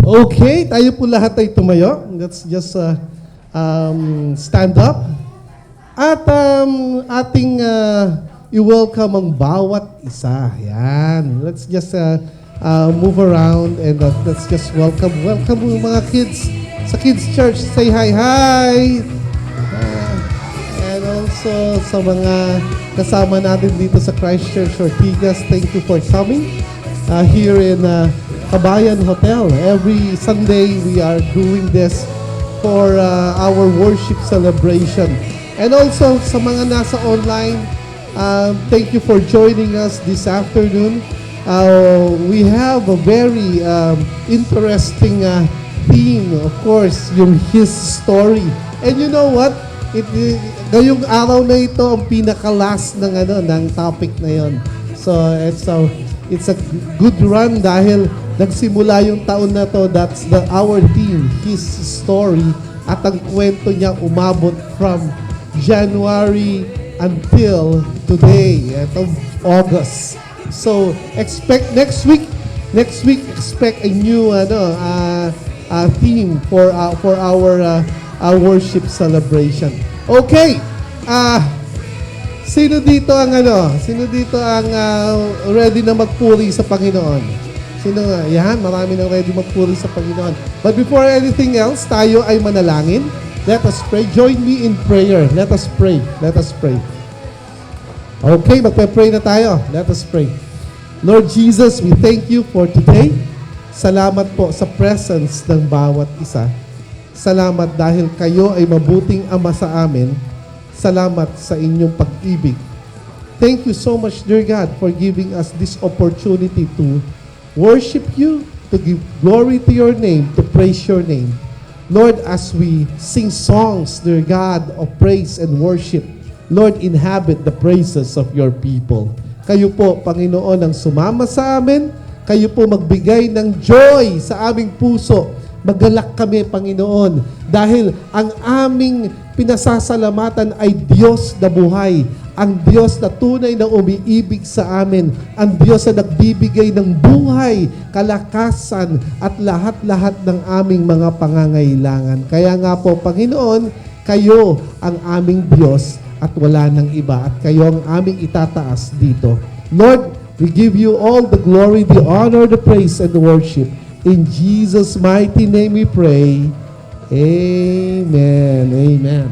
Okay, tayo po lahat ay tumayo. Let's just stand up. At ating i-welcome ang bawat isa. Yan. Let's just move around and let's just welcome mga kids sa Kids Church. Say hi, hi! And also sa mga kasama natin dito sa Christ Church Ortigas, thank you for coming here in Kabayan Hotel. Every Sunday, we are doing this for our worship celebration. And also, sa mga nasa online, thank you for joining us this afternoon. We have a very interesting theme, of course, yung His story. And you know what? Ngayong araw na ito, ang pinaka-last ng topic na yon. So, it's a good run dahil nagsimula yung taon na to. That's our theme, His story. At ang kwento niya umabot from January until today, of August. So, expect next week, expect a new theme for our worship celebration. Okay. Sino dito ang ready na magpuri sa Panginoon? Sino nga? Yan, marami nang ready magpuri sa Panginoon. But before anything else, tayo ay manalangin. Let us pray. Join me in prayer. Let us pray. Let us pray. Okay, magpe-pray na tayo. Let us pray. Lord Jesus, we thank you for today. Salamat po sa presence ng bawat isa. Salamat dahil kayo ay mabuting Ama sa amin. Salamat sa inyong pag-ibig. Thank you so much, dear God, for giving us this opportunity to worship you, to give glory to your name, to praise your name. Lord, as we sing songs, dear God, of praise and worship, Lord, inhabit the praises of your people. Kayo po, Panginoon, ang sumama sa amin. Kayo po magbigay ng joy sa aming puso. Magalak kami, Panginoon, dahil ang aming pinasasalamatan ay Diyos na buhay, ang Diyos na tunay na umiibig sa amin, ang Diyos na nagbibigay ng buhay, kalakasan, at lahat-lahat ng aming mga pangangailangan. Kaya nga po, Panginoon, kayo ang aming Diyos at wala nang iba, at kayo ang aming itataas dito. Lord, we give you all the glory, the honor, the praise, and the worship. In Jesus' mighty name we pray. Amen. Amen.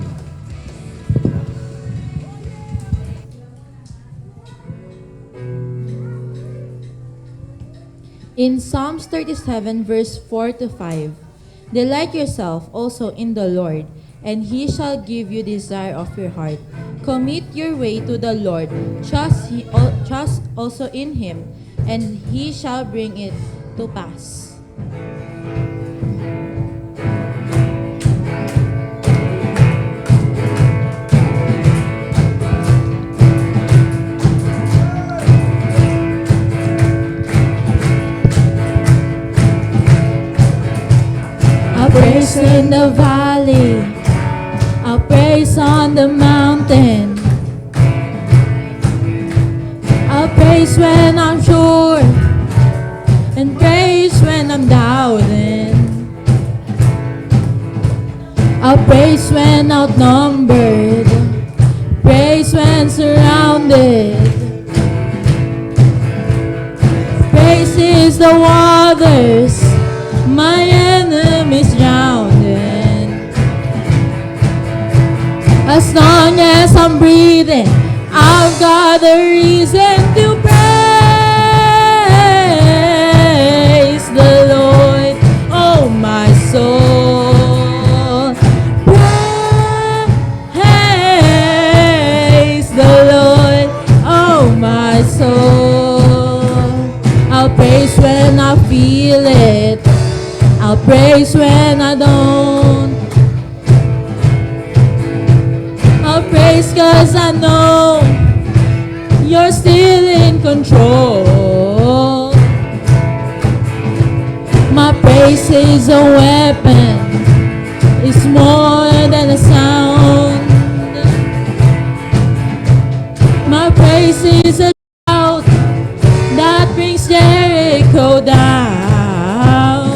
In Psalms 37, verse 4 to 5, delight yourself also in the Lord, and He shall give you desire of your heart. Commit your way to the Lord, trust also in Him, and He shall bring it to pass. I'll praise in the valley, I'll praise on the mountain, I'll praise when I'm sure, and praise when I'm doubting. I'll praise when outnumbered, praise when surrounded. Praise is the waters my enemies drowning. As long as I'm breathing, I've got a reason to praise the Lord, oh my soul. Praise the Lord, oh my soul. I'll praise when I feel it, I'll praise when I don't. I'll praise 'cause I know you're still in control. My praise is a weapon, it's more than a sound. My praise is a shout that brings Jericho down.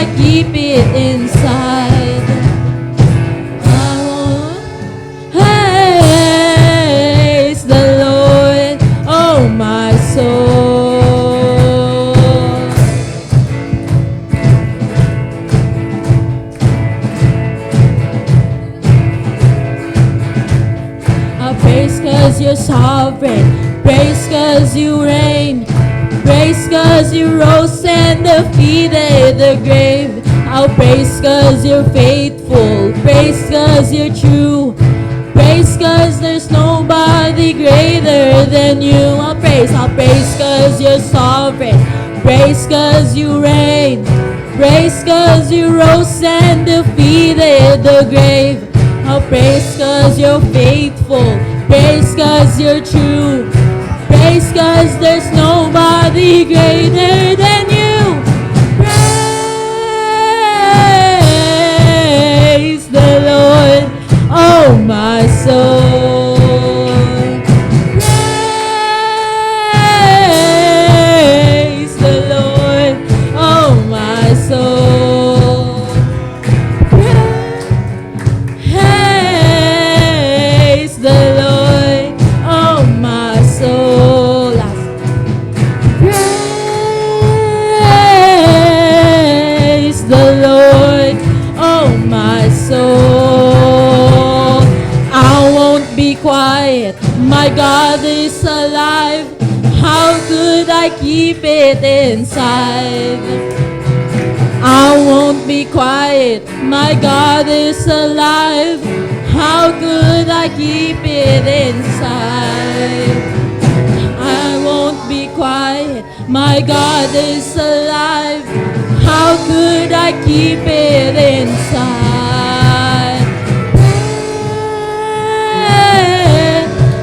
I keep it inside? I won't praise the Lord, oh my soul. I praise 'cause you're sovereign, praise 'cause you reign, praise 'cause you rose and defeated the grave. I'll praise 'cause you're faithful, praise 'cause you're true, praise 'cause there's nobody greater than you. I'll praise 'cause you're sovereign, praise 'cause you reign, praise 'cause you rose and defeated the grave. I'll praise 'cause you're faithful, praise 'cause you're true, praise 'cause there's nobody greater than you. Praise the Lord, oh my soul. Praise the Lord, oh my soul. Praise the Lord, oh my soul. Praise the Lord, oh my soul. I won't be quiet, my God is alive. How could I keep it inside? I won't be quiet, my God is alive. How could I keep it inside? I won't be quiet, my God is alive. How could I keep it inside?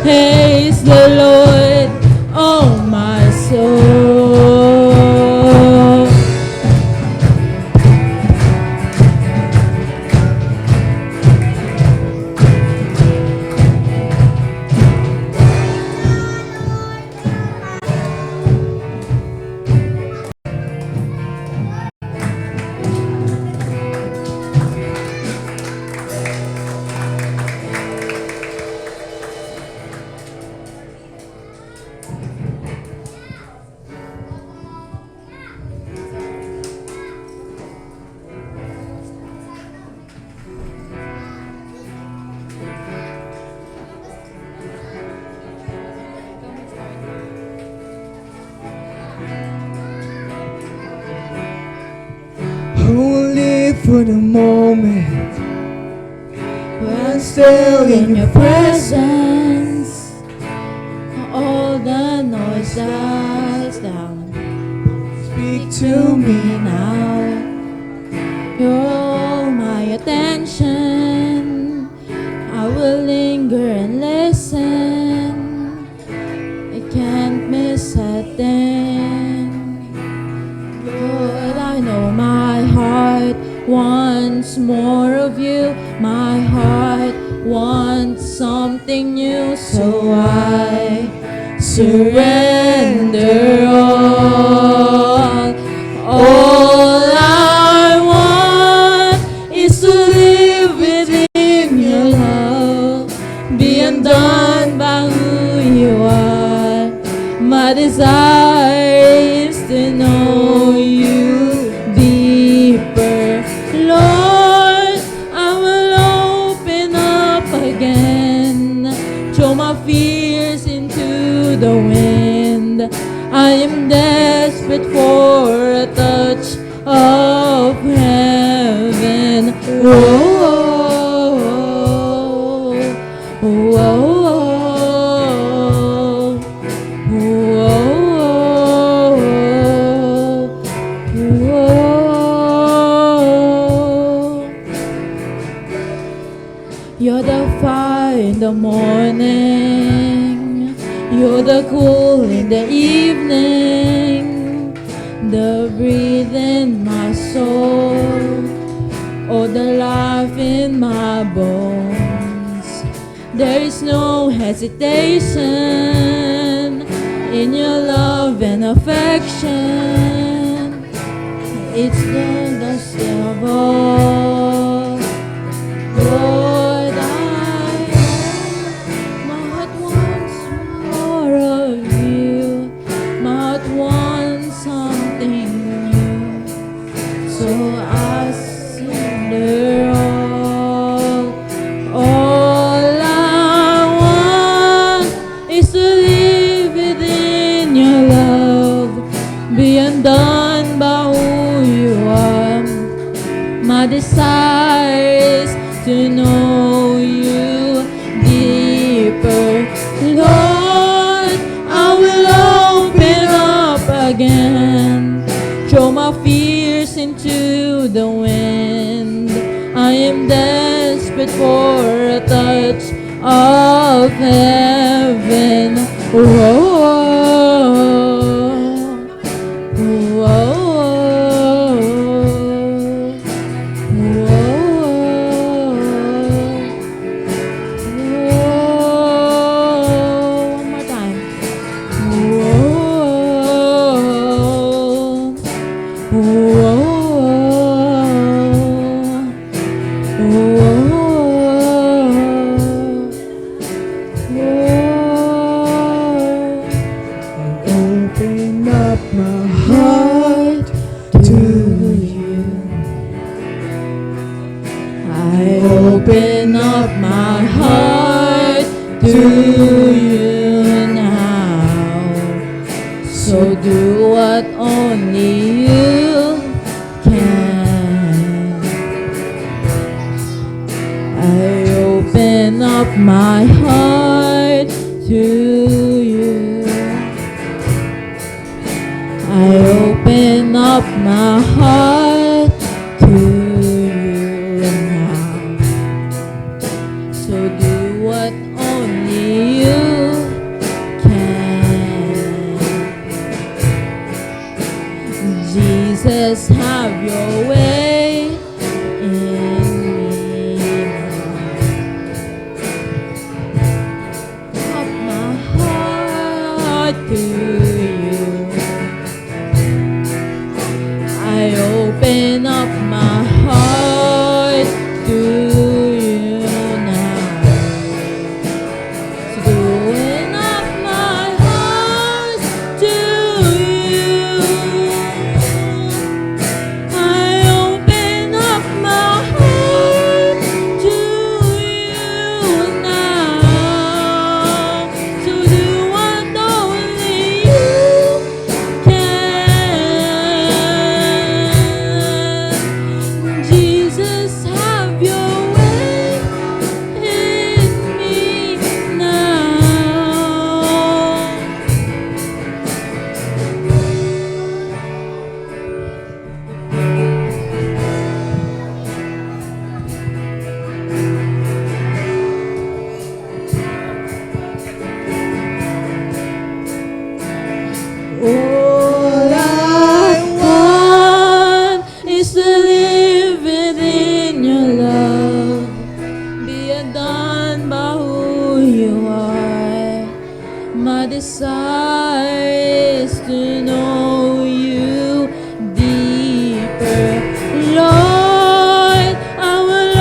Praise the Lord, oh my soul. Only for the moment, but still in your presence, All the noise dies down. speak to me. Now you're all my attention. I will linger and listen. I can't miss a thing. Lord, I know my heart wants more of you. My heart wants something new, so I surrender all. All I want is to live within your love, be undone by who you are. My desire is to know you deeper. Lord, I will open up again, throw my fears into the wind. I am desperate for a touch of heaven. Whoa, whoa, whoa. You're the fire in the morning, you're the cool in the evening, the breath in my soul, oh, the life in my bones. There is no hesitation in your love and affection. It's the My desire is to know you deeper. Lord, I will open up again. Throw my fears into the wind. I am desperate for a touch of heaven. Whoa. One more time. Open up my heart to you. I open up my heart to you now. So do what only you can. I open up my heart to you. I open up my heart to you now. So do what only you can. Jesus, have your way in me now. Up my heart to you. I open up my heart to you now. So open up my heart to you. I open up my heart to you now. So do what only you can. Jesus, have your way in me now. All I want is to live within your love. Be undone by who you are. My desire is to know you deeper. Lord, I will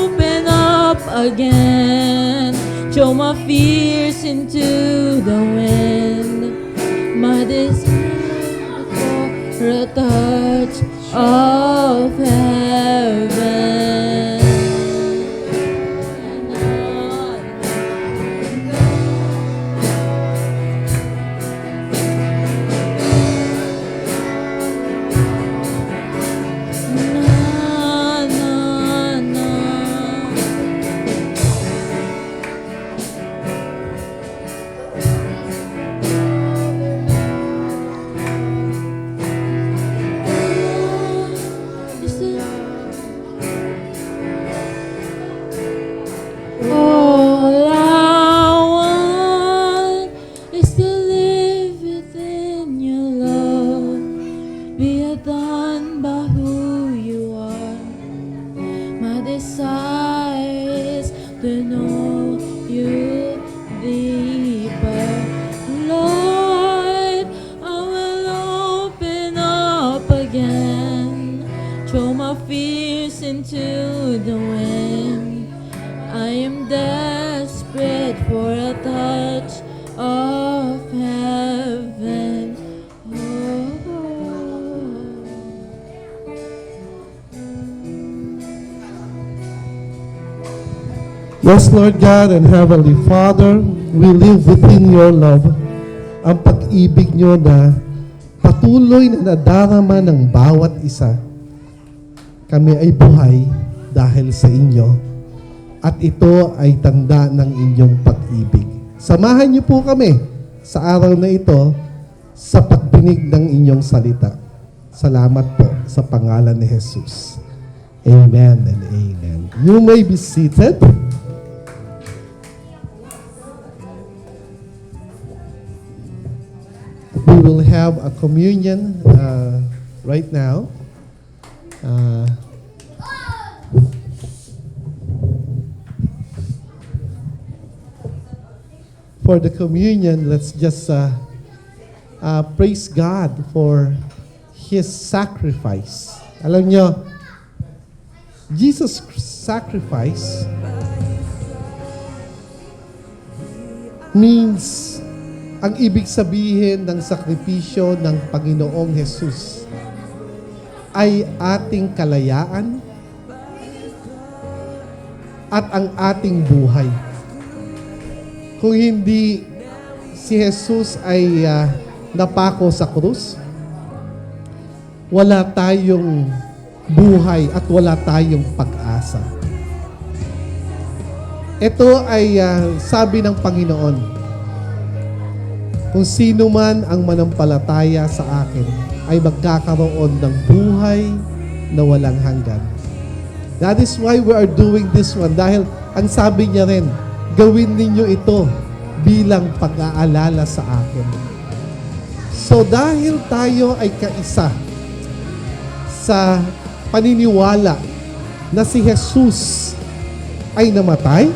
open up again. Throw my fears into the wind. My desire for a touch of heaven. Na, na, na. All I want is to live within your love. Be undone by who you are. My desire is to know you deeper. Lord, I will open up again. Throw my fears into the wind. I am desperate for a touch of heaven. Yes, Lord God and Heavenly Father, we live within your love. Ang pag-ibig nyo na patuloy na nadarama ng bawat isa. kami ay buhay dahil sa inyo at ito ay tanda ng inyong pag-ibig. Samahan niyo po kami sa araw na ito sa pagdinig ng inyong salita. Salamat po sa pangalan ni Jesus. Amen and amen. You may be seated. We will have a communion right now. For the communion, let's just praise God for His sacrifice. Alam nyo, Jesus' sacrifice means, ang ibig sabihin ng sakripisyo ng Panginoong Jesus ay ating kalayaan at ang ating buhay. Kung hindi si Jesus ay napako sa krus, wala tayong buhay at wala tayong pag-asa. Ito ay sabi ng Panginoon, kung sino man ang manampalataya sa akin ay magkakaroon ng buhay na walang hanggan. That is why we are doing this one. Dahil ang sabi niya rin, gawin ninyo ito bilang pag-aalala sa akin. So dahil tayo ay kaisa sa paniniwala na si Jesus ay namatay,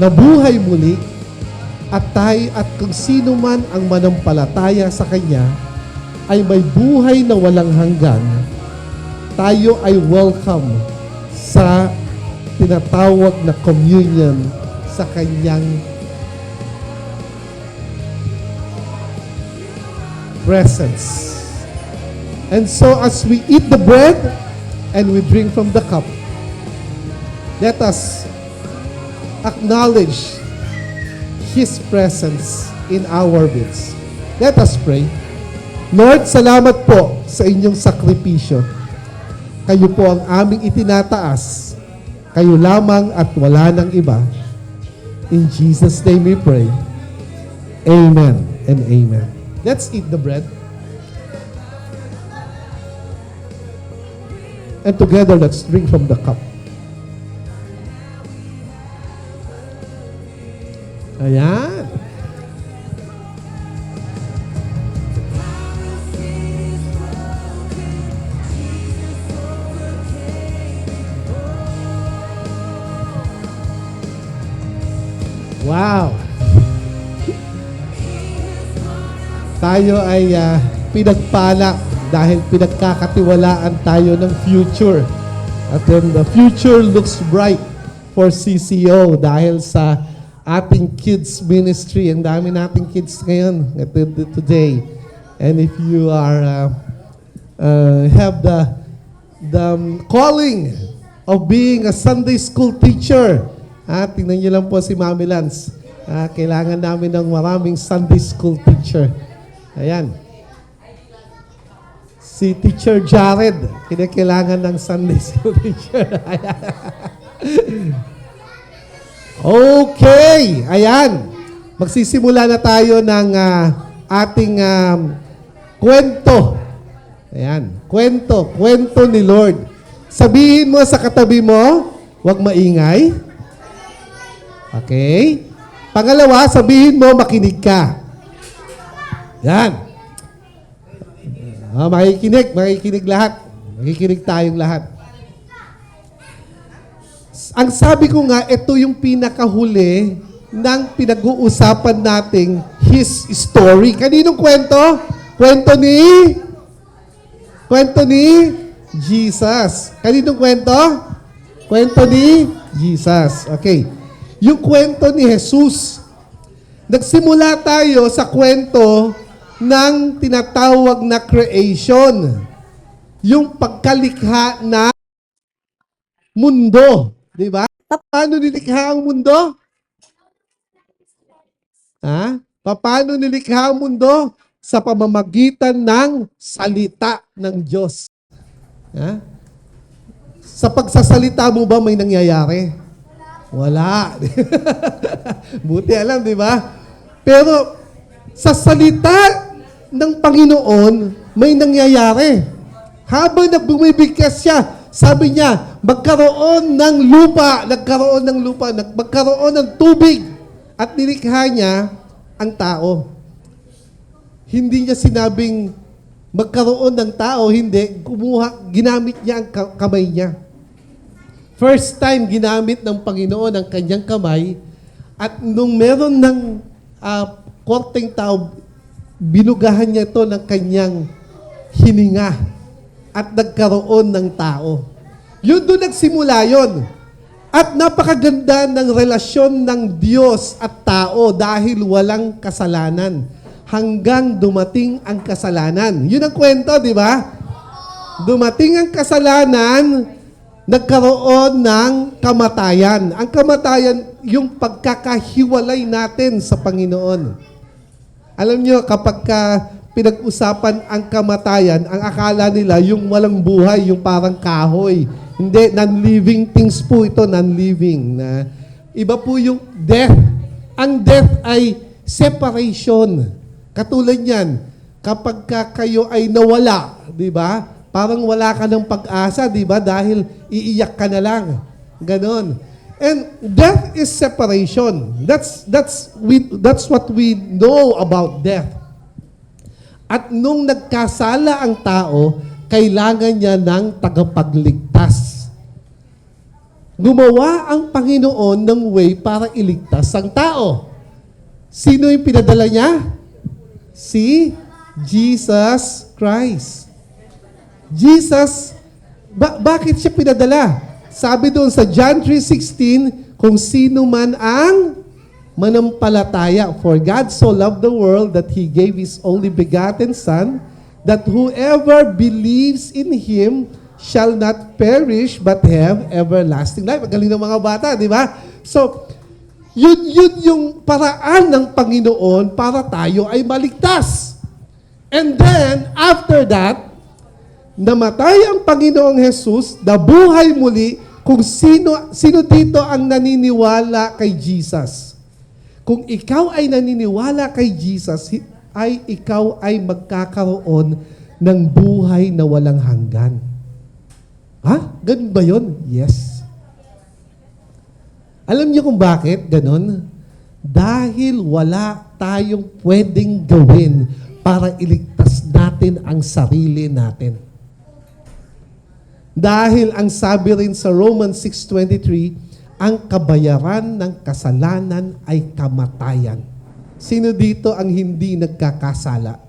nabuhay muli, at kung sino man ang manampalataya sa Kanya ay may buhay na walang hanggan, tayo ay welcome sa tinatawag na communion sa Kanyang presence. And so as we eat the bread and we drink from the cup, let us acknowledge His presence in our midst. Let us pray. Lord, salamat po sa inyong sakripisyo. Kayo po ang aming itinataas. Kayo lamang at wala nang iba. In Jesus' name we pray. Amen and amen. Let's eat the bread. And together, let's drink from the cup. Ayan. Wow. Tayo ay pinagpala dahil pinagkakatiwalaan tayo ng future. At then the future looks bright for CCO dahil sa ating kids ministry. Ang dami nating kids ngayon today. And if you are have the calling of being a Sunday school teacher, tingnan niyo lang po si Mami Lance. Kailangan namin ng maraming Sunday school teacher. Ayan. Si Teacher Jared, kailangan ng Sunday school teacher. Okay, ayan. Magsisimula na tayo ng ating kwento. Ayan, kwento ni Lord. Sabihin mo sa katabi mo, huwag maingay. Okay? Pangalawa, sabihin mo, makinig ka. Yan. Makikinig lahat. Makikinig tayong lahat. Ang sabi ko nga, ito yung pinakahuli ng pinag-uusapan nating His story. Kaninong kwento? Kwento ni Jesus. Kaninong kwento? Kwento ni Jesus. Okay. Yung kwento ni Jesus. Nagsimula tayo sa kwento ng tinatawag na creation. Yung pagkalikha na mundo. Di ba? Paano nilikha ang mundo? Paano nilikha ang mundo? Sa pamamagitan ng salita ng Diyos. Sa pagsasalita mo ba may nangyayari? Wala. Buti alam, di ba? Pero sa salita ng Panginoon, may nangyayari. Habang bumibigkas siya, sabi niya, magkaroon ng lupa, magkaroon ng tubig, at nilikha niya ang tao. Hindi niya sinabing magkaroon ng tao, hindi. Ginamit niya ang kamay niya. First time ginamit ng Panginoon ang kanyang kamay, at nung meron ng korteng tao, binugahan niya ito ng kanyang hininga at nagkaroon ng tao. Yun doon nagsimula yun. At napakaganda ng relasyon ng Diyos at tao dahil walang kasalanan. Hanggang dumating ang kasalanan. Yun ang kwento, di ba? Dumating ang kasalanan, nagkaroon ng kamatayan. Ang kamatayan, yung pagkakahiwalay natin sa Panginoon. Alam nyo, kapag pinag-usapan ang kamatayan, ang akala nila yung walang buhay, yung parang kahoy. Hindi, non-living things po ito, non-living. Iba po yung death. Ang death ay separation. Katulad yan, kapag kayo ay nawala, di ba? Parang wala ka ng pag-asa, di ba? Dahil iiyak ka na lang. Ganon. And death is separation. That's what we know about death. At nung nagkasala ang tao, kailangan niya ng tagapagligtas. Gumawa ang Panginoon ng way para iligtas ang tao. Sino yung pinadala niya? Si Jesus Christ. Jesus, bakit siya pinadala? Sabi doon sa John 3:16, kung sino man ang manampalataya. For God so loved the world that He gave His only begotten Son, that whoever believes in Him shall not perish but have everlasting life. Ang galing ng mga bata, di ba? So, yun yung paraan ng Panginoon para tayo ay maligtas. And then, after that, namatay ang Panginoong Jesus, nabuhay muli, kung sino dito ang naniniwala kay Jesus. Kung ikaw ay naniniwala kay Jesus, ay ikaw ay magkakaroon ng buhay na walang hanggan. Ha? Ganun ba yun? Yes. Alam niyo kung bakit ganun? Dahil wala tayong pwedeng gawin para iligtas natin ang sarili natin. Dahil ang sabi rin sa Romans 6:23, ang kabayaran ng kasalanan ay kamatayan. Sino dito ang hindi nagkakasala?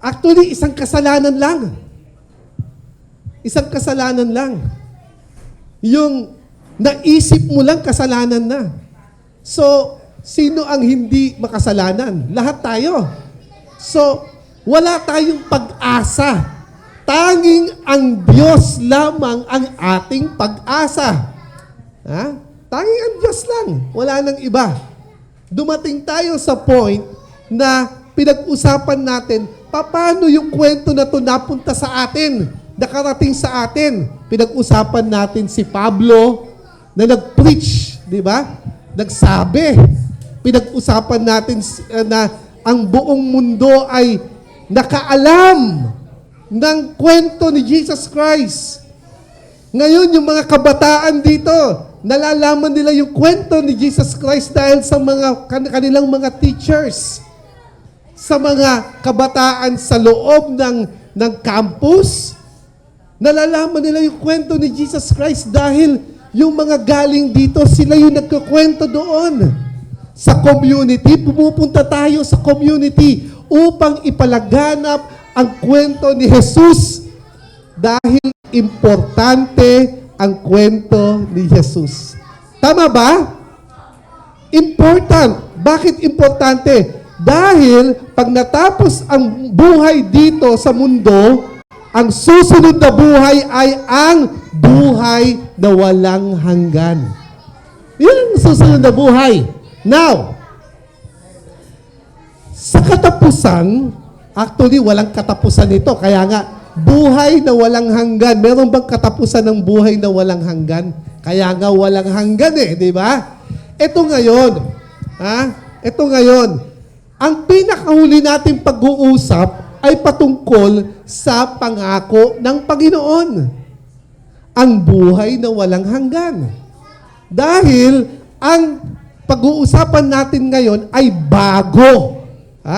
Actually, isang kasalanan lang. Isang kasalanan lang. Yung naisip mo lang, kasalanan na. So, sino ang hindi makasalanan? Lahat tayo. So, wala tayong pag-asa. Tanging ang Diyos lamang ang ating pag-asa. Ha? Tanging ang Diyos lang. Wala nang iba. Dumating tayo sa point na pinag-usapan natin, paano yung kwento na to napunta sa atin, nakarating sa atin. Pinag-usapan natin si Pablo na nag-preach, di ba? Nagsabi. Pinag-usapan natin na ang buong mundo ay nakaalam ng kwento ni Jesus Christ. Ngayon, yung mga kabataan dito, nalalaman nila yung kwento ni Jesus Christ dahil sa mga kanilang mga teachers, sa mga kabataan sa loob ng campus. Nalalaman nila yung kwento ni Jesus Christ dahil yung mga galing dito, sila yung nagkukwento doon. Sa community, pumupunta tayo sa community upang ipalaganap ang kwento ni Jesus dahil importante ang kwento ni Jesus. Tama ba? Important. Bakit importante? Dahil pag natapos ang buhay dito sa mundo, ang susunod na buhay ay ang buhay na walang hanggan. Yun ang susunod na buhay. Now, katapusan. Actually, walang katapusan ito. Kaya nga, buhay na walang hanggan. Meron bang katapusan ng buhay na walang hanggan? Kaya nga walang hanggan di ba? Ito ngayon, ito ngayon, ang pinakahuli nating pag-uusap ay patungkol sa pangako ng Panginoon. Ang buhay na walang hanggan. Dahil ang pag-uusapan natin ngayon ay bago.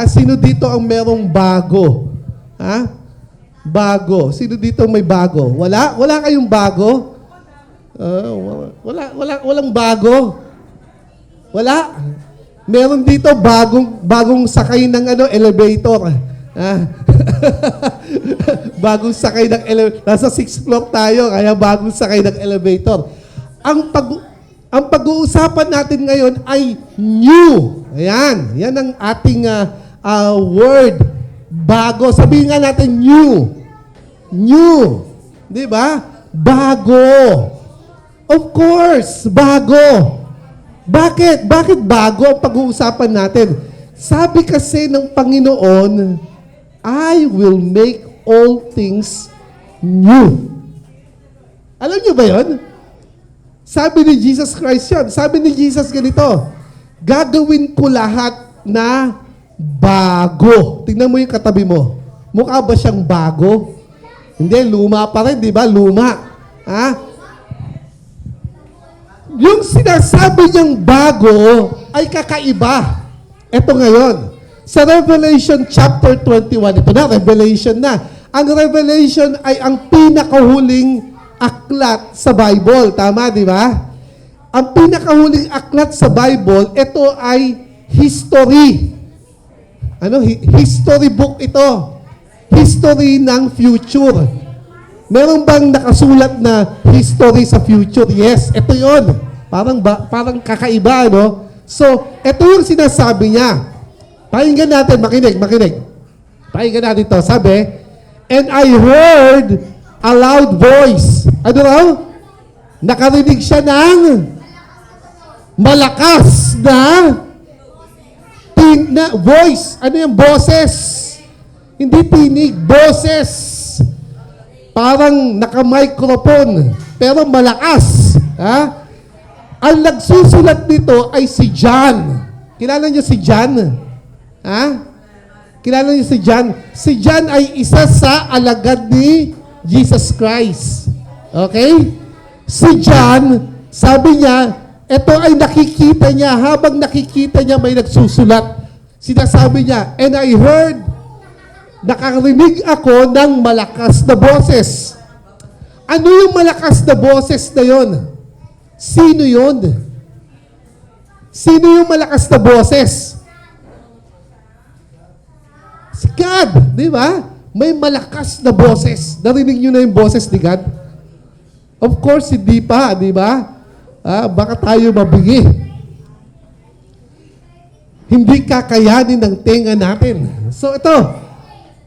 Sino dito ang merong bago? Bago. Sino dito may bago? Wala? Wala kayong bago? Walang bago. Wala. Meron dito bagong sakay ng elevator. Bagong sakay ng elevator. Nasa 6th floor tayo, kaya bagong sakay ng elevator. Ang pag-uusapan natin ngayon ay new. Ayan. Yan ang ating word. Bago. Sabihin nga natin new. New. Di ba? Bago. Of course, bago. Bakit? Bakit bago ang pag-uusapan natin? Sabi kasi ng Panginoon, I will make all things new. Alam niyo ba yun? Sabi ni Jesus Christ yun. Sabi ni Jesus ganito, gagawin ko lahat na bago. Tingnan mo yung katabi mo. Mukha ba siyang bago? Hindi, luma pa rin, di ba? Luma. Yung sinasabi niyang bago ay kakaiba. Ito ngayon. Sa Revelation chapter 21, ito na, Revelation na. Ang Revelation ay ang pinakahuling aklat sa Bible. Tama, di ba? Ang pinakahuling aklat sa Bible, ito ay history. History book ito. History ng future. Meron bang nakasulat na history sa future? Yes, ito yon. Parang kakaiba, no? So, ito yung sinasabi niya. Pakinggan natin, makinig. Pakinggan natin ito. Sabi, and I heard a loud voice. Ano raw? Nakarinig siya ng malakas na voice. Ano yung boses? Hindi tinig, boses. Parang naka-microphone, pero malakas. Ang nagsusulat nito ay si John. Kilala niyo si John? Kilala niyo si John? Si John ay isa sa alagad ni Jesus Christ. Okay? Si John, sabi niya, ito ay nakikita niya. Habang nakikita niya, may nagsusulat. Sinasabi niya, and I heard, nakarinig ako ng malakas na boses. Ano yung malakas na boses na yon? Sino yon? Sino yung malakas na boses? Si God, di ba? May malakas na boses. Narinig nyo na yung boses ni God? Of course, hindi pa, di ba? Baka tayo mabingi. Hindi kakayanin ng tenga natin. So ito,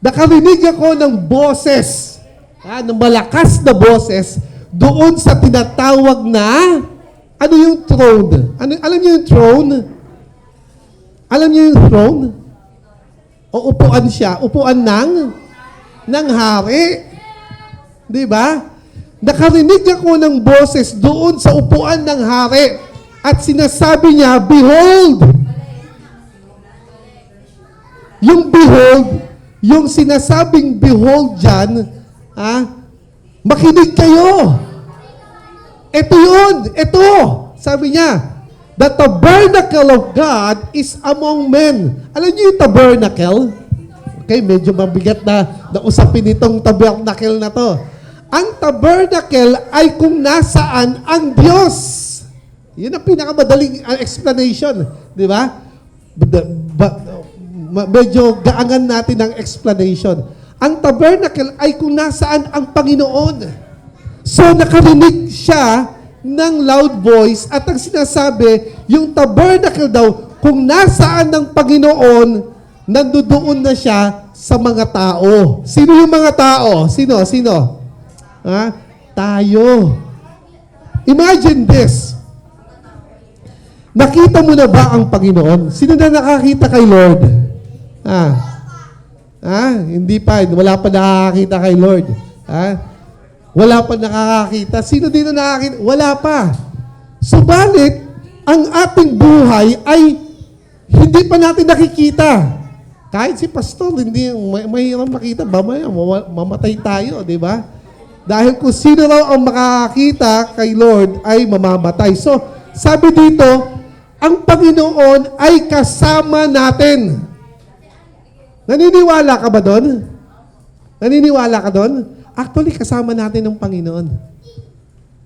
nakarinig ako ng boses, ng malakas na boses, doon sa tinatawag na, ano yung throne? Alam niyo yung throne? Alam niyo yung throne? O upuan siya? Upuan ng hari. Di ba? Nakarinig ako ng boses doon sa upuan ng hari. At sinasabi niya, behold! Yung behold, yung sinasabing behold dyan, makinig kayo. Ito yun. Ito. Sabi niya, the tabernacle of God is among men. Alam niyo yung tabernacle? Okay, medyo mabigat na usapin itong tabernacle na to. Ang tabernacle ay kung nasaan ang Diyos. Yun ang pinakamadaling explanation. Di ba? Medyo gaangan natin ang explanation. Ang tabernacle ay kung nasaan ang Panginoon. So nakarinig siya ng loud voice at ang sinasabi, yung tabernacle daw, kung nasaan ng Panginoon, nandoon na siya sa mga tao. Sino yung mga tao? Sino? Tayo. Imagine this. Nakita mo na ba ang Panginoon? Sino na nakakita kay Lord? Hindi pa. Wala pa nakakakita kay Lord. Wala pa nakakakita. Sino dito nakakakita? Wala pa. Subalit, ang ating buhay ay hindi pa natin nakikita. Kahit si pastor, hindi mahirap makita. Mamaya, mamatay tayo, di ba? Dahil kung sino raw ang makakakita kay Lord ay mamamatay. So, sabi dito, ang Panginoon ay kasama natin. Naniniwala ka ba doon? Naniniwala ka doon? Actually, kasama natin ang Panginoon.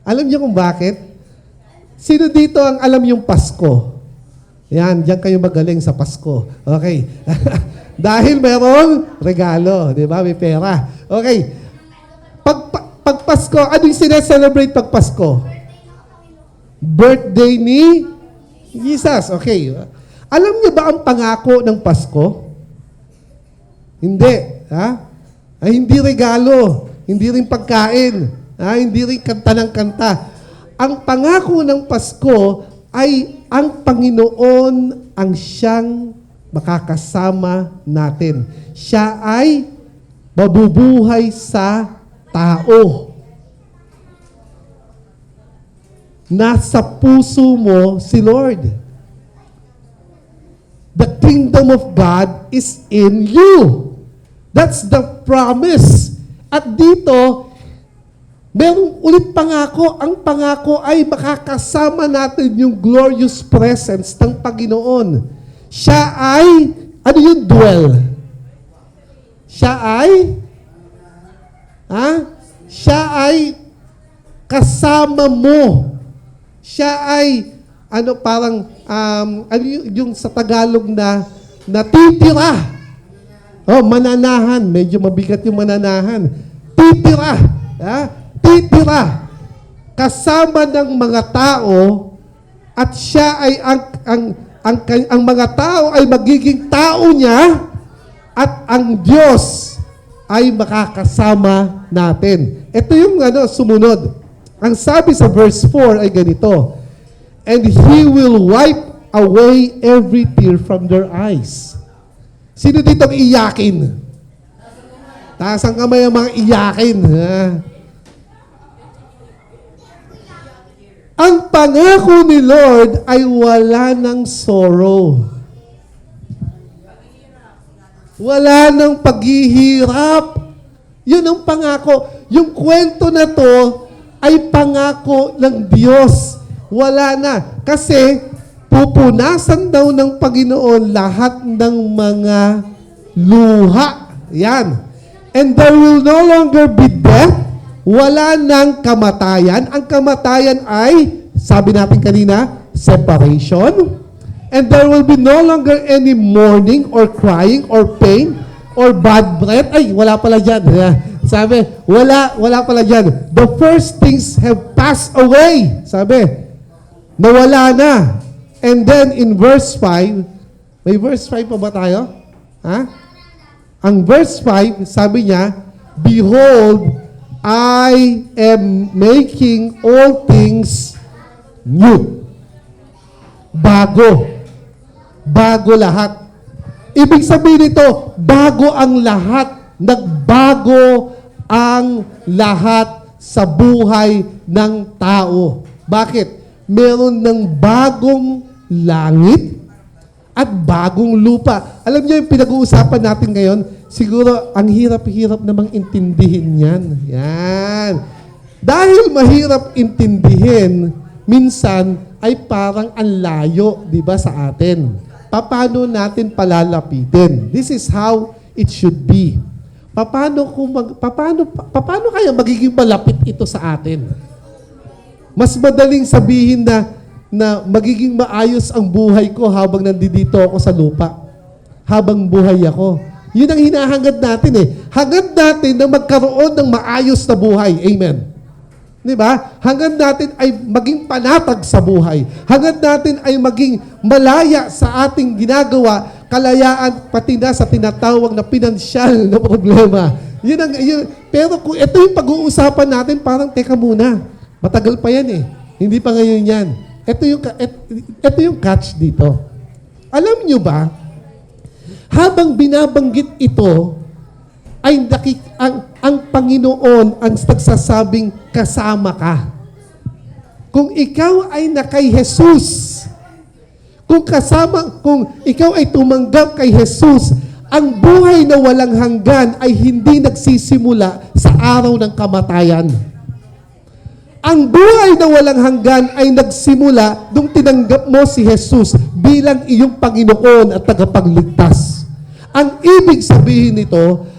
Alam niyo kung bakit? Sino dito ang alam yung Pasko? Yan, diyan kayo magaling sa Pasko. Okay. Dahil merong regalo, di ba? May pera. Okay. Pag Pasko, ano yung sineselebrate pag Pasko? Birthday ni Jesus. Okay. Alam niyo ba ang pangako ng Pasko? Hindi. Ay, hindi regalo. Hindi rin pagkain. Hindi rin kanta ng kanta. Ang pangako ng Pasko ay ang Panginoon ang siyang makakasama natin. Siya ay mabubuhay sa tao. Nasa puso mo si Lord. The kingdom of God is in you. That's the promise. At dito, merong ulit pangako. Ang pangako ay makakasama natin yung glorious presence ng Panginoon. Siya ay, ano yung dwell? Siya ay, Siya ay kasama mo. Siya ay, yung sa Tagalog na natitira. Mananahan. Medyo mabigat yung mananahan. Titira. Titira. Kasama ng mga tao at siya ay ang mga tao ay magiging tao niya at ang Diyos ay makakasama natin. Ito yung sumunod. Ang sabi sa verse 4 ay ganito, and He will wipe away every tear from their eyes. Sino dito ang iyakin? Taas ang kamay ang mga iyakin. Ang pangako ni Lord ay wala ng sorrow. Wala ng paghihirap. Yun ang pangako. Yung kwento na to ay pangako ng Diyos. Wala na. Kasi pupunasan daw ng Panginoon lahat ng mga luha. Yan. And there will no longer be death. Wala ng kamatayan. Ang kamatayan ay, sabi natin kanina, separation. And there will be no longer any mourning or crying or pain or bad breath. Ay, wala pala dyan. Sabi, wala pala dyan. The first things have passed away. Sabi, nawala na. And then in verse 5, may verse 5 pa ba tayo? Ang verse 5, sabi niya, behold, I am making all things new. Bago. Bago lahat. Ibig sabihin nito, bago ang lahat. Nagbago ang lahat sa buhay ng tao. Bakit? Meron ng bagong langit at bagong lupa. Alam niyo yung pinag-uusapan natin ngayon, siguro ang hirap-hirap namang intindihin yan. Yan. Dahil mahirap intindihin, minsan ay parang ang layo, di ba, sa atin. Paano natin palalapitin? This is how it should be. Paano kaya magiging malapit ito sa atin? Mas madaling sabihin na magiging maayos ang buhay ko habang nandito ako sa lupa. Habang buhay ako. Yun ang hinahangad natin eh. Hangad natin na magkaroon ng maayos na buhay. Amen. Di ba? Hangad natin ay maging panatag sa buhay. Hangad natin ay maging malaya sa ating ginagawa, kalayaan pati na sa tinatawag na pinansyal na problema. Pero kung ito yung pag-uusapan natin, parang teka muna. Matagal pa yan eh. Hindi pa ngayon yan. Ito yung catch dito. Alam nyo ba, habang binabanggit ito ay ang Panginoon ang nagsasabing kasama ka. Kung ikaw ay na kay Jesus, kung ikaw ay tumanggap kay Jesus, ang buhay na walang hanggan ay hindi nagsisimula sa araw ng kamatayan. Ang buhay na walang hanggan ay nagsimula nung tinanggap mo si Jesus bilang iyong Panginoon at tagapagligtas. Ang ibig sabihin nito,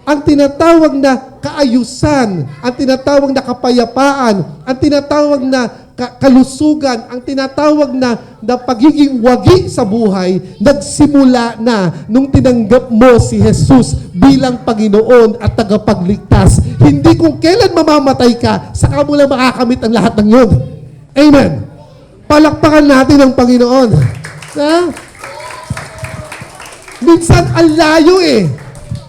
ang tinatawag na kaayusan, ang tinatawag na kapayapaan, ang tinatawag na kalusugan, ang tinatawag na pagiging wagi sa buhay, nagsimula na nung tinanggap mo si Jesus bilang Panginoon at tagapagligtas. Hindi kung kailan mamamatay ka, saka mo lang makakamit ang lahat ng yun. Amen. Palakpakan natin ang Panginoon. Ha? Minsan, ang layo eh.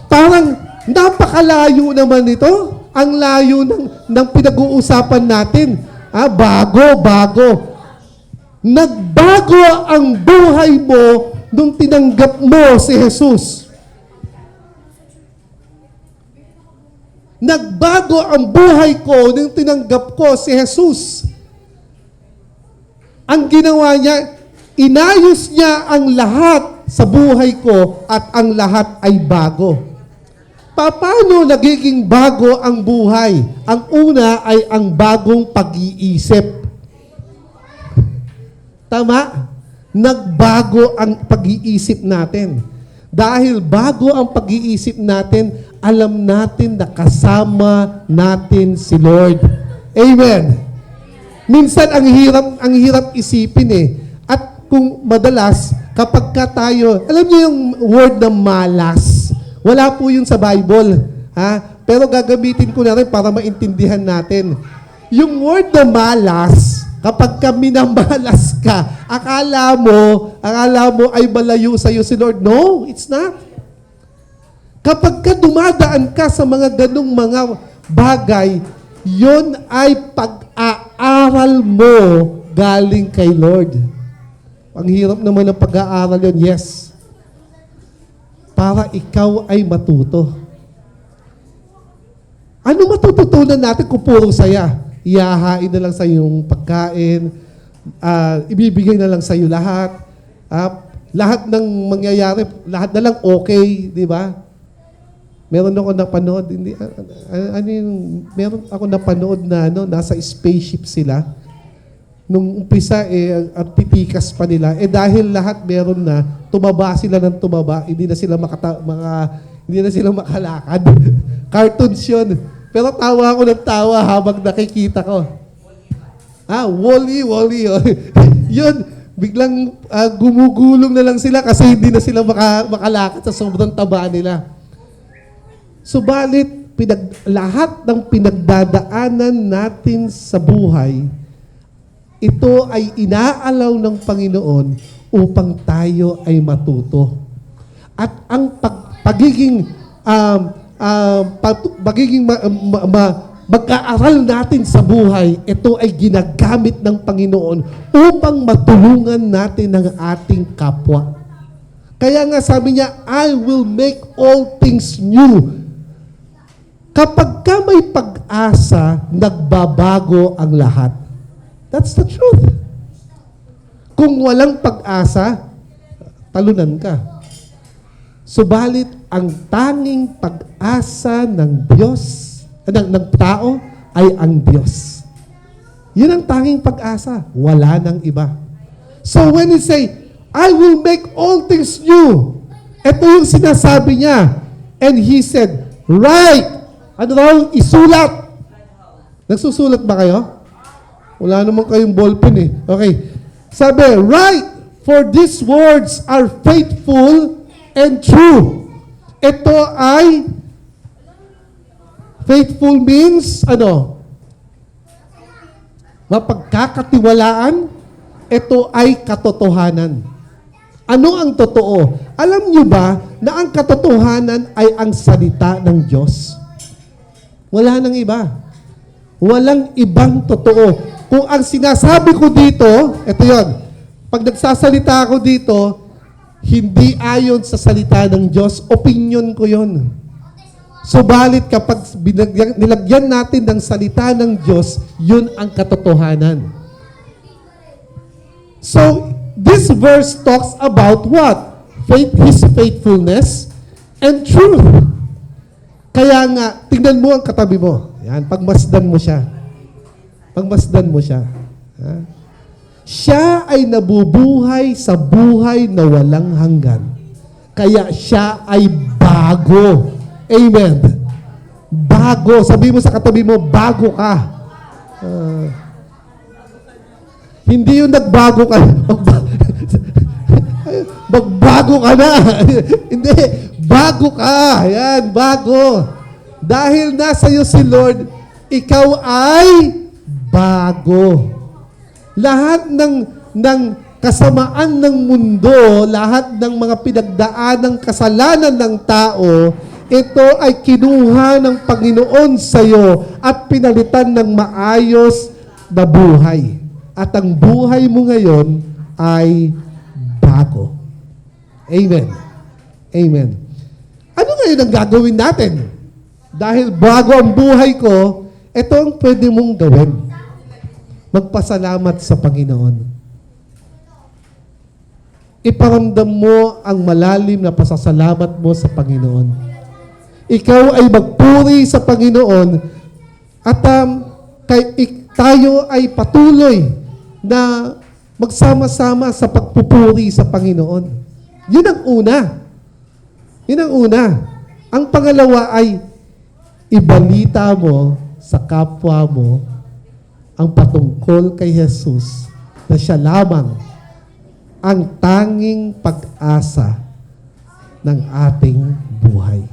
Parang napakalayo naman ito. Ang layo ng pinag-uusapan natin. Bago. Nagbago ang buhay mo nung tinanggap mo si Jesus. Nagbago ang buhay ko nung tinanggap ko si Jesus. Ang ginawa niya, inayos niya ang lahat sa buhay ko at ang lahat ay bago. Paano nagiging bago ang buhay? Ang una ay ang bagong pag-iisip. Tama? Nagbago ang pag-iisip natin. Dahil bago ang pag-iisip natin, alam natin na kasama natin si Lord. Amen. Minsan ang hirap isipin eh. At kung madalas, kapag tayo, alam niyo yung word na malas, wala po yun sa Bible. Pero gagamitin ko na rin para maintindihan natin. Yung word na malas, kapag ka minamalas ka, akala mo ay malayo sa'yo si Lord. No, it's not. Kapag ka dumadaan ka sa mga ganong mga bagay, yon ay pag-aaral mo galing kay Lord. Ang hirap naman ng pag-aaral yun, yes. Para ikaw ay matuto. Ano matututunan natin kung puro saya? Iyahain na lang sa iyong pagkain, ibibigay na lang sa iyo lahat. Lahat ng mangyayari, lahat na lang okay, di ba? Meron ako napanood, meron ako napanood na nasa spaceship sila. Nung umpisa, ang titikas pa nila, dahil lahat meron na, tumaba sila ng tumaba, hindi na sila makalakad. Cartoons yun. Pero tawa ako ng tawa habang nakikita ko. Wall-E. Yun, biglang gumugulong na lang sila kasi hindi na sila makalakad sa sobrang taba nila. Subalit, lahat ng pinagdadaanan natin sa buhay, ito ay inaalaw ng Panginoon upang tayo ay matuto. At ang mag-aaral natin sa buhay, ito ay ginagamit ng Panginoon upang matulungan natin ang ating kapwa. Kaya nga sabi niya, I will make all things new. Kapag ka may pag-asa, nagbabago ang lahat. That's the truth. Kung walang pag-asa, talunan ka. Subalit, ang tanging pag-asa ng Diyos, ng tao, ay ang Diyos. Yun ang tanging pag-asa. Wala nang iba. So when he say, I will make all things new, ito yung sinasabi niya. And he said, write. Ano raw? Isulat. Nagsusulat ba kayo? Wala naman kayong ballpen eh. Okay. Sabi, write, for these words are faithful and true. Ito ay, faithful means, mapagkakatiwalaan. Ito ay katotohanan. Ano ang totoo? Alam niyo ba na ang katotohanan ay ang salita ng Diyos? Wala nang iba. Walang ibang totoo. Kung ang sinasabi ko dito, ito yon. Pag nagsasalita ako dito, hindi ayon sa salita ng Diyos, opinion ko yon. Subalit kapag nilagyan natin ng salita ng Diyos, yun ang katotohanan. So, this verse talks about what? Faith, His faithfulness and truth. Kaya nga, tingnan mo ang katabi mo. Yan, pagmasdan mo siya. Pagmasdan mo siya. Ha? Siya ay nabubuhay sa buhay na walang hanggan. Kaya siya ay bago. Amen. Bago. Sabi mo sa katabi mo, bago ka. Hindi yung nagbago ka. Magbago ka na. Hindi. Bago ka. Yan, bago. Dahil nasa iyo si Lord, ikaw ay bago. Lahat ng kasamaan ng mundo, lahat ng mga pinagdaan ng kasalanan ng tao, ito ay kinuha ng Panginoon sa iyo at pinalitan ng maayos na buhay. At ang buhay mo ngayon ay bago. Amen. Amen. Ano ngayon ang gagawin natin? Dahil bago ang buhay ko, ito ang pwede mong gawin. Magpasalamat sa Panginoon. Iparamdam mo ang malalim na pasasalamat mo sa Panginoon. Ikaw ay magpuri sa Panginoon at tayo ay patuloy na magsama-sama sa pagpupuri sa Panginoon. Yun ang una. Yun ang una. Ang pangalawa ay ibalita mo sa kapwa mo ang patungkol kay Jesus na siya lamang ang tanging pag-asa ng ating buhay.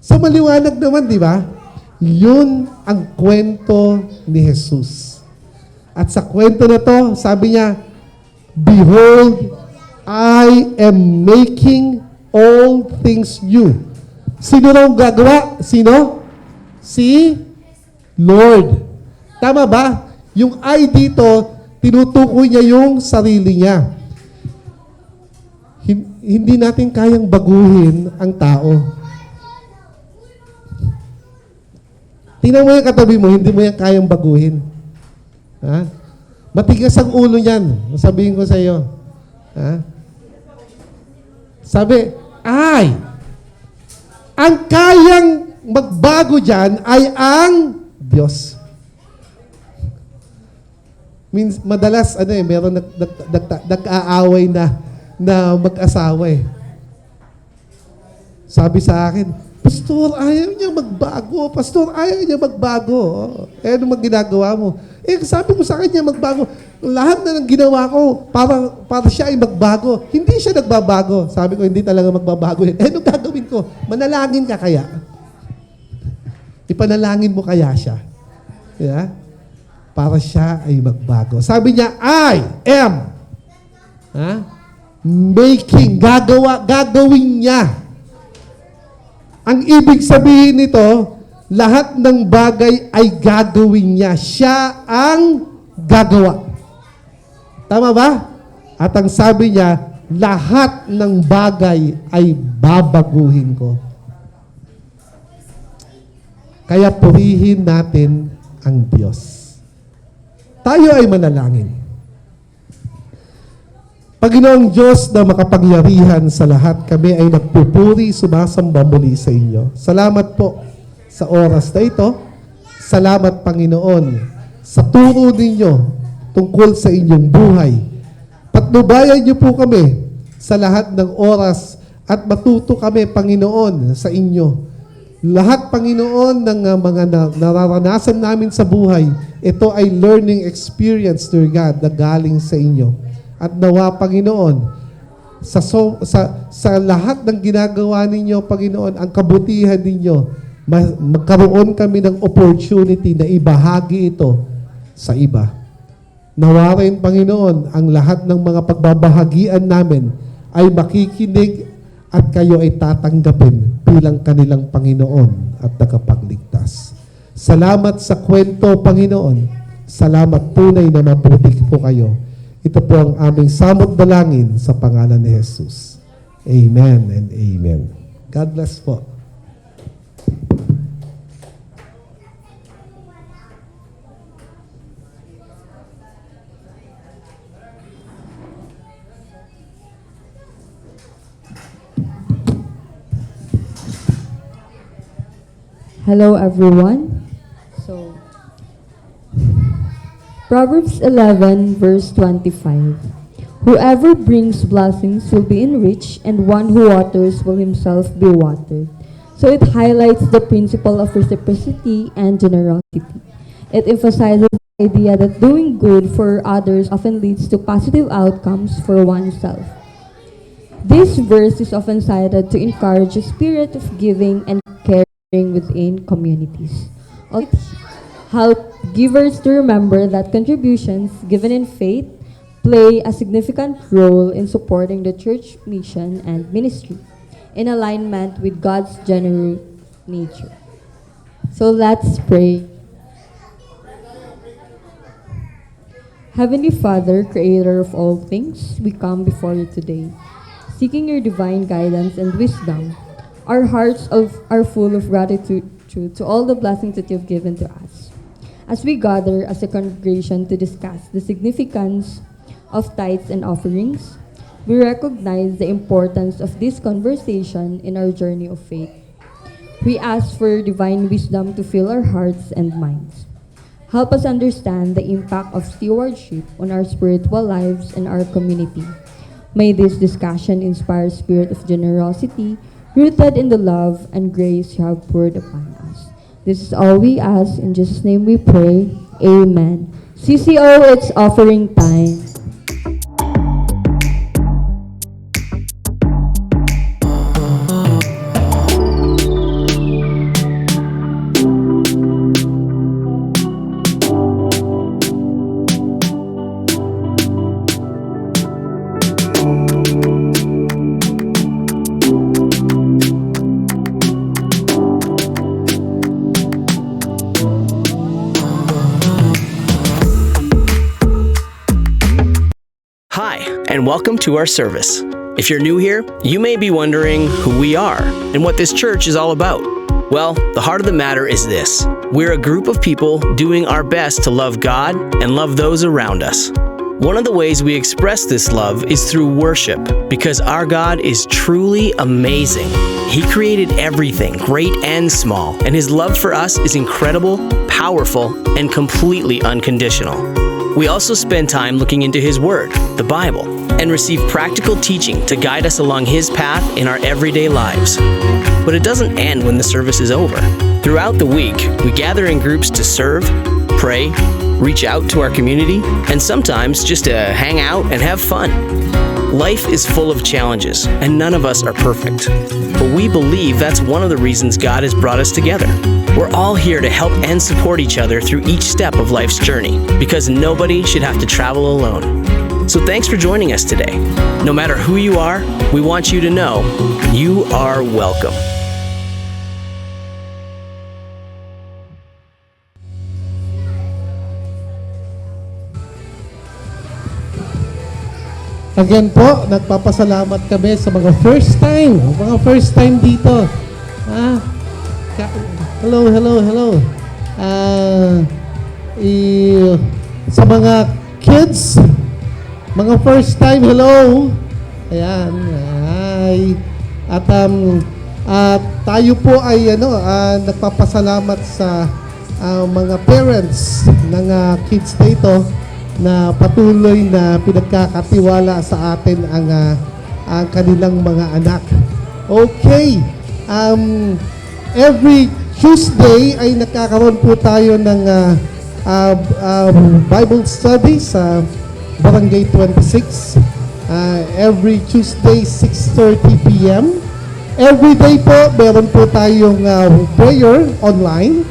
So maliwanag naman, di ba? Yun ang kwento ni Jesus. At sa kwento na to, sabi niya, Behold, I am making all things new. Sino raw gagawa? Sino? Si Lord. Tama ba? Yung I dito, tinutukoy niya yung sarili niya. Hindi natin kayang baguhin ang tao. Tingnan mo yung katabi mo, hindi mo yan kayang baguhin. Ha? Matigas ang ulo niyan. Sabihin ko sa iyo. Ha? Sabi, ang kayang magbago dyan ay ang Diyos. Madalas, meron nag-aaway na mag-asawa eh. Sabi sa akin, Pastor, ayaw niya magbago. Pastor, ayaw niya magbago. Ano mang ginagawa mo? Sabi ko sa kanya magbago. Lahat na ng ginawa ko, para siya ay magbago. Hindi siya nagbabago. Sabi ko, hindi talaga magbabago. Ano gagawin ko? Manalangin ka kaya? Ipanalangin mo kaya siya? Yeah? Para siya ay magbago. Sabi niya, I am making, gagawin niya. Ang ibig sabihin nito, lahat ng bagay ay gagawin niya. Siya ang gagawa. Tama ba? At ang sabi niya, lahat ng bagay ay babaguhin ko. Kaya purihin natin ang Diyos. Tayo ay manalangin. Panginoong Diyos na makapangyarihan sa lahat, kami ay nagpupuri, sumasamba muli sa inyo. Salamat po sa oras na ito. Salamat, Panginoon, sa turo ninyo tungkol sa inyong buhay. Patnubayan niyo po kami sa lahat ng oras at matuto kami, Panginoon, sa inyo. Lahat, Panginoon, ng mga nararanasan namin sa buhay, ito ay learning experience, Dear God, na galing sa inyo. At nawa, Panginoon, sa lahat ng ginagawa ninyo, Panginoon, ang kabutihan ninyo, magkaroon kami ng opportunity na ibahagi ito sa iba. Nawa rin, Panginoon, ang lahat ng mga pagbabahagian namin ay makikinig at kayo ay tatanggapin bilang kanilang Panginoon at tagapagligtas. Salamat sa kwento, Panginoon. Salamat tunay na mabuti po kayo. Ito po ang aming samot dalangin sa pangalan ni Jesus. Amen and amen. God bless po. Hello, everyone. So, Proverbs 11, verse 25. Whoever brings blessings will be enriched, and one who waters will himself be watered. So it highlights the principle of reciprocity and generosity. It emphasizes the idea that doing good for others often leads to positive outcomes for oneself. This verse is often cited to encourage a spirit of giving and caring within communities. It help givers to remember that contributions given in faith play a significant role in supporting the church mission and ministry in alignment with God's generous nature. So let's pray. Heavenly Father, creator of all things, we come before you today, seeking your divine guidance and wisdom. Our hearts are full of gratitude to all the blessings that you've given to us. As we gather as a congregation to discuss the significance of tithes and offerings, we recognize the importance of this conversation in our journey of faith. We ask for divine wisdom to fill our hearts and minds. Help us understand the impact of stewardship on our spiritual lives and our community. May this discussion inspire a spirit of generosity rooted in the love and grace you have poured upon us. This is all we ask. In Jesus' name we pray. Amen. CCO, it's offering time. Hi, and welcome to our service. If you're new here, you may be wondering who we are and what this church is all about. Well, the heart of the matter is this. We're a group of people doing our best to love God and love those around us. One of the ways we express this love is through worship, because our God is truly amazing. He created everything, great and small, and His love for us is incredible, powerful, and completely unconditional. We also spend time looking into His Word, the Bible, and receive practical teaching to guide us along His path in our everyday lives. But it doesn't end when the service is over. Throughout the week, we gather in groups to serve, pray, reach out to our community, and sometimes just to hang out and have fun. Life is full of challenges, and none of us are perfect. But we believe that's one of the reasons God has brought us together. We're all here to help and support each other through each step of life's journey, because nobody should have to travel alone. So thanks for joining us today. No matter who you are, we want you to know you are welcome. Again po, nagpapasalamat kami sa mga first time dito. Hello. Sa mga kids, mga first time, hello. Ayan, hi. At tayo po ay nagpapasalamat sa mga parents ng kids dito na patuloy na pinagkakatiwala sa atin ang kanilang mga anak. Okay. Every Tuesday ay nagkakaroon po tayo ng Bible study sa Barangay 26. Every Tuesday, 6:30 p.m. Every day po, meron po tayong prayer online.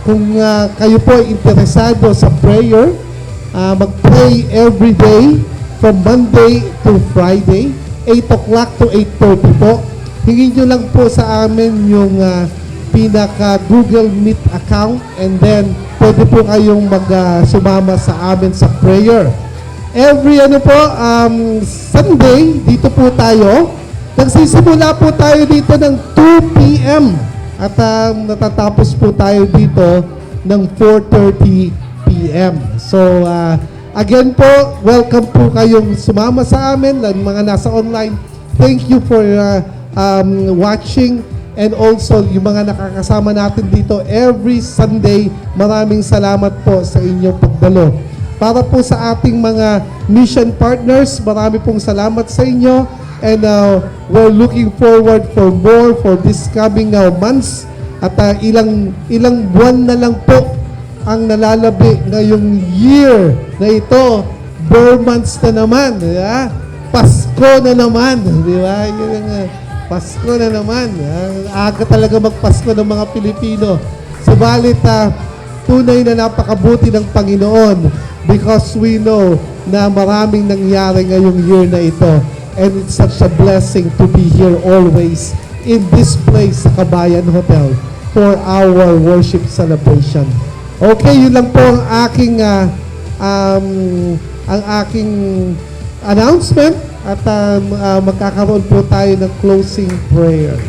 Kung kayo po ay interesado sa prayer, mag-pray every day from Monday to Friday, 8 o'clock to 8:30 po. Hingin nyo lang po sa amin yung pinaka Google Meet account, and then pwede po kayong sumama sa amin sa prayer. Every Sunday, dito po tayo. Nagsisimula po tayo dito ng 2 p.m. At natatapos po tayo dito ng 4:30 p.m. So, again po, welcome po kayong sumama sa amin, mga nasa online. Thank you for watching. and also yung mga nakakasama natin dito every Sunday. Maraming salamat po sa inyong pagdalo. Para po sa ating mga mission partners, marami pong salamat sa inyo. And we're looking forward for more for this coming months. At ilang buwan na lang po ang nalalabi ngayong year na ito. Bare months na naman. Yeah? Pasko na naman. Di ba? Pasko na naman. Aga talaga magpasko ng mga Pilipino. Subalit, tunay na napakabuti ng Panginoon because we know na maraming nangyari ngayong year na ito. And it's such a blessing to be here always in this place sa Kabayan Hotel for our worship celebration. Okay, yun lang po ang aking announcement at magkakaroon po tayo ng closing prayer.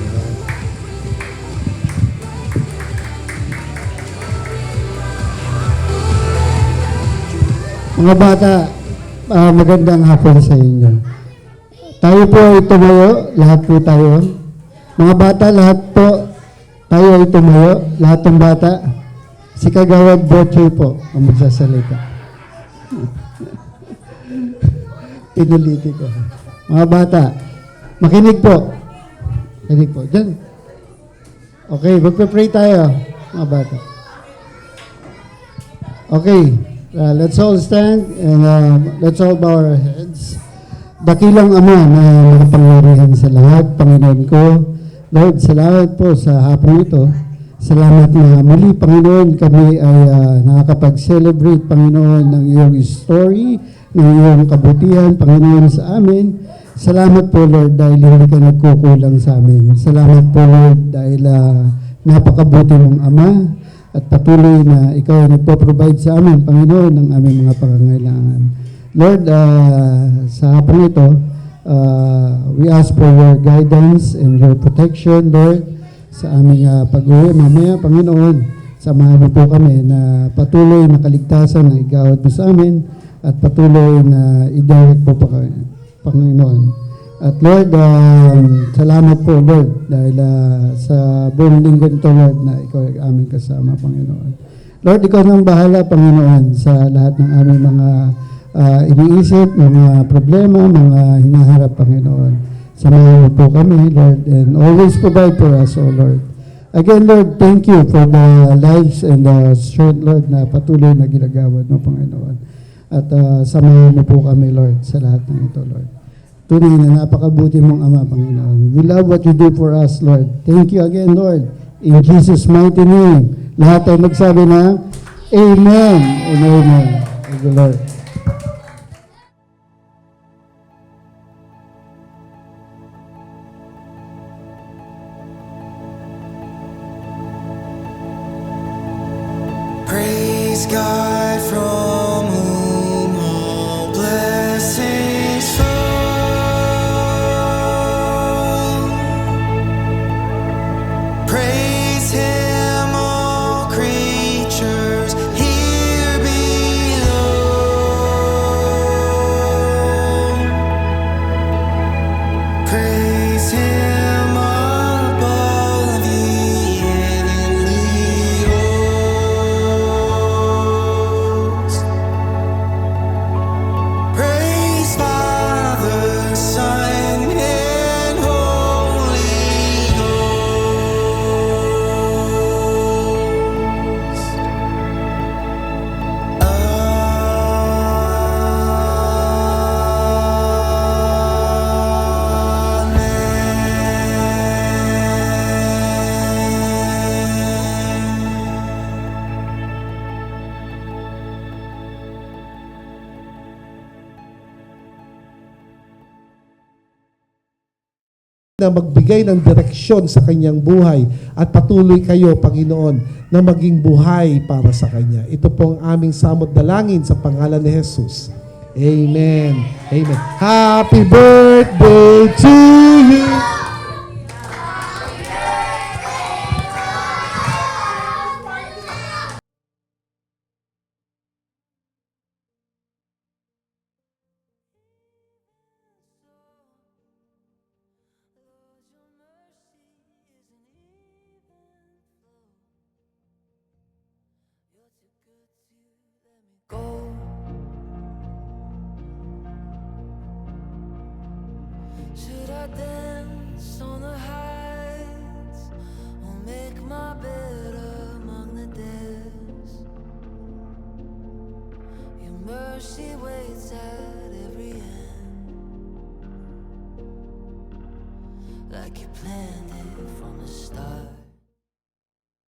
Mga bata, magandang hapon sa inyo. Tayo po ay tumayo, lahat po tayo. Mga bata, lahat po tayo ay tumayo, lahat ng bata. Si Kagawad Botchoy po ang magsasalita. Pinuliti ko. Mga bata, makinig po. Makinig po. Diyan. Okay, magpe-pray tayo, mga bata. Okay, let's all stand and let's all bow our heads. Dakilang Ama na makapangyarihan sa lahat, Panginoon ko. Lord, salamat po sa hapon ito. Salamat na muli, Panginoon, kami ay nakakapag-celebrate, Panginoon, ng iyong story, ng iyong kabutihan, Panginoon, sa amin. Salamat po, Lord, dahil hindi ka nagkukulang sa amin. Salamat po, Lord, dahil napakabuti mong Ama at patuloy na ikaw ay nagpo-provide sa amin, Panginoon, ng aming mga pangangailangan. Lord, sa hapon ito, we ask for your guidance and your protection, Lord, sa aming pag-uwi. Mamaya, Panginoon, samahan mo po kami na patuloy na kaligtasan na igawad mo sa amin at patuloy na i-direct po pa kami, Panginoon. At Lord, salamat po, Lord, dahil sa buong linggo nito, Lord, na ikaw ay aming kasama, Panginoon. Lord, ikaw nang bahala, Panginoon, sa lahat ng aming mga iniisip, mga problema, mga hinaharap, Panginoon. Samahan mo po kami, Lord, and always provide for us, O Lord. Again, Lord, thank you for the lives and the strength, Lord, na patuloy na ginagawad mo, Panginoon. At samahan mo po kami, Lord, sa lahat ng ito, Lord. Tunay na napakabuti mong Ama, Panginoon. We love what you do for us, Lord. Thank you again, Lord. In Jesus' mighty name, lahat ay magsabi na, Amen and Amen. Thank you, Lord. Praise God from whom all blessings flow. Praise Him, all creatures here below. Praise Him above the heavenly hosts. Praise Father, Son, and Holy Ghost. Na magbigay ng direksyon sa kanyang buhay at patuloy kayo, Panginoon, na maging buhay para sa Kanya. Ito po ang aming samot dalangin sa pangalan ni Jesus. Amen. Amen. Happy birthday to you. mercy waits at every end, like you planned it from